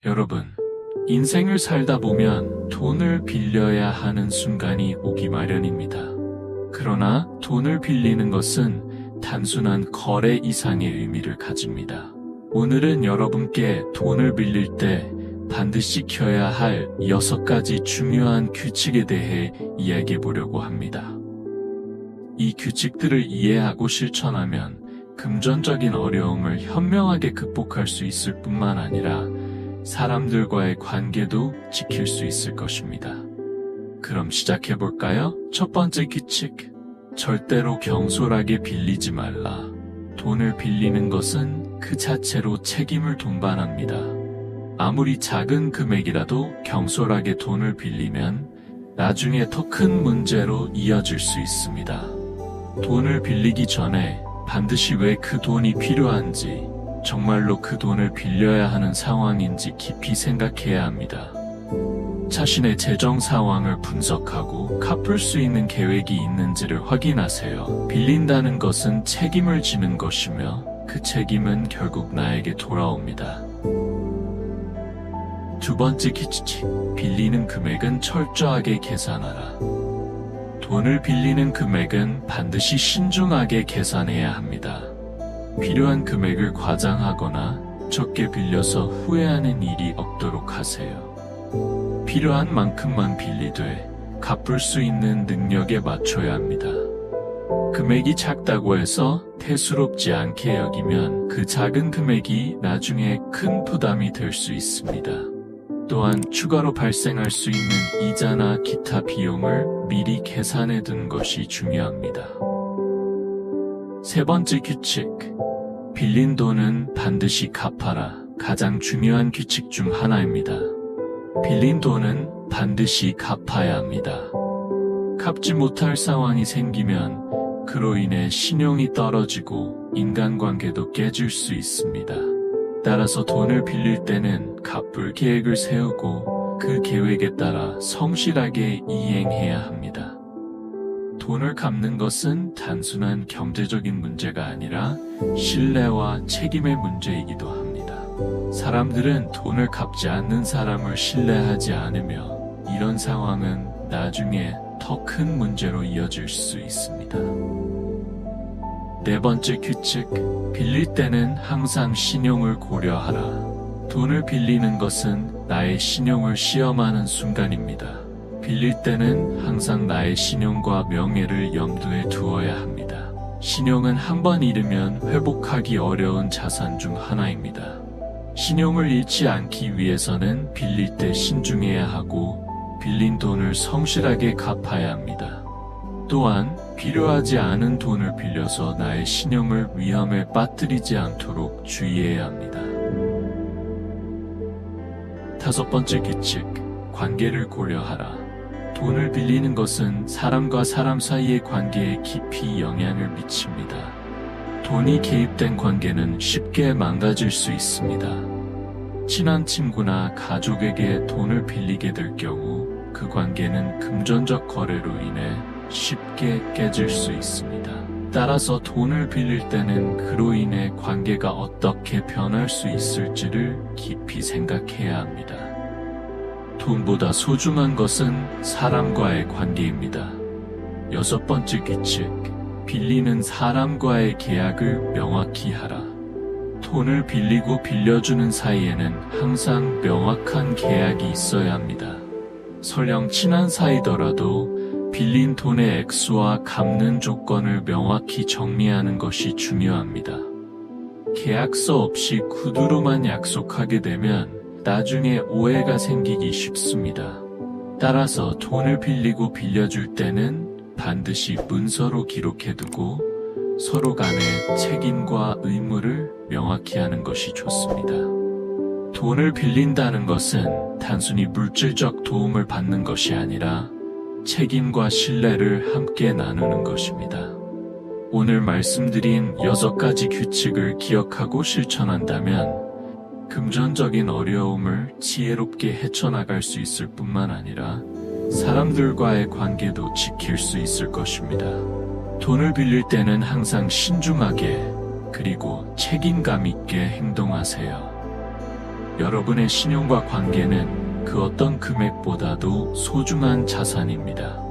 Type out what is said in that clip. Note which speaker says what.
Speaker 1: 여러분, 인생을 살다 보면 돈을 빌려야 하는 순간이 오기 마련입니다. 그러나 돈을 빌리는 것은 단순한 거래 이상의 의미를 가집니다. 오늘은 여러분께 돈을 빌릴 때 반드시 지켜야 할 6가지 중요한 규칙에 대해 이야기해 보려고 합니다. 이 규칙들을 이해하고 실천하면 금전적인 어려움을 현명하게 극복할 수 있을 뿐만 아니라 사람들과의 관계도 지킬 수 있을 것입니다. 그럼 시작해볼까요? 첫 번째 규칙. 절대로 경솔하게 빌리지 말라. 돈을 빌리는 것은 그 자체로 책임을 동반합니다. 아무리 작은 금액이라도 경솔하게 돈을 빌리면 나중에 더 큰 문제로 이어질 수 있습니다. 돈을 빌리기 전에 반드시 왜 그 돈이 필요한지, 정말로 그 돈을 빌려야 하는 상황인지 깊이 생각해야 합니다. 자신의 재정 상황을 분석하고 갚을 수 있는 계획이 있는지를 확인하세요. 빌린다는 것은 책임을 지는 것이며 그 책임은 결국 나에게 돌아옵니다. 두 번째 규칙. 빌리는 금액은 철저하게 계산하라. 돈을 빌리는 금액은 반드시 신중하게 계산해야 합니다. 필요한 금액을 과장하거나 적게 빌려서 후회하는 일이 없도록 하세요. 필요한 만큼만 빌리되 갚을 수 있는 능력에 맞춰야 합니다. 금액이 작다고 해서 대수롭지 않게 여기면 그 작은 금액이 나중에 큰 부담이 될 수 있습니다. 또한 추가로 발생할 수 있는 이자나 기타 비용을 미리 계산해 두는 것이 중요합니다. 세 번째 규칙. 빌린 돈은 반드시 갚아라. 가장 중요한 규칙 중 하나입니다. 빌린 돈은 반드시 갚아야 합니다. 갚지 못할 상황이 생기면 그로 인해 신용이 떨어지고 인간관계도 깨질 수 있습니다. 따라서 돈을 빌릴 때는 갚을 계획을 세우고 그 계획에 따라 성실하게 이행해야 합니다. 돈을 갚는 것은 단순한 경제적인 문제가 아니라 신뢰와 책임의 문제이기도 합니다. 사람들은 돈을 갚지 않는 사람을 신뢰하지 않으며 이런 상황은 나중에 더 큰 문제로 이어질 수 있습니다. 네 번째 규칙. 빌릴 때는 항상 신용을 고려하라. 돈을 빌리는 것은 나의 신용을 시험하는 순간입니다. 빌릴 때는 항상 나의 신용과 명예를 염두에 두어야 합니다. 신용은 한 번 잃으면 회복하기 어려운 자산 중 하나입니다. 신용을 잃지 않기 위해서는 빌릴 때 신중해야 하고 빌린 돈을 성실하게 갚아야 합니다. 또한 필요하지 않은 돈을 빌려서 나의 신용을 위험에 빠뜨리지 않도록 주의해야 합니다. 다섯 번째 규칙. 관계를 고려하라. 돈을 빌리는 것은 사람과 사람 사이의 관계에 깊이 영향을 미칩니다. 돈이 개입된 관계는 쉽게 망가질 수 있습니다. 친한 친구나 가족에게 돈을 빌리게 될 경우 그 관계는 금전적 거래로 인해 쉽게 깨질 수 있습니다. 따라서 돈을 빌릴 때는 그로 인해 관계가 어떻게 변할 수 있을지를 깊이 생각해야 합니다. 돈보다 소중한 것은 사람과의 관계입니다. 여섯 번째 규칙. 빌리는 사람과의 계약을 명확히 하라. 돈을 빌리고 빌려주는 사이에는 항상 명확한 계약이 있어야 합니다. 설령 친한 사이더라도 빌린 돈의 액수와 갚는 조건을 명확히 정리하는 것이 중요합니다. 계약서 없이 구두로만 약속하게 되면 나중에 오해가 생기기 쉽습니다. 따라서 돈을 빌리고 빌려줄 때는 반드시 문서로 기록해두고 서로 간의 책임과 의무를 명확히 하는 것이 좋습니다. 돈을 빌린다는 것은 단순히 물질적 도움을 받는 것이 아니라 책임과 신뢰를 함께 나누는 것입니다. 오늘 말씀드린 6가지 규칙을 기억하고 실천한다면 금전적인 어려움을 지혜롭게 헤쳐나갈 수 있을 뿐만 아니라 사람들과의 관계도 지킬 수 있을 것입니다. 돈을 빌릴 때는 항상 신중하게 그리고 책임감 있게 행동하세요. 여러분의 신용과 관계는 그 어떤 금액보다도 소중한 자산입니다.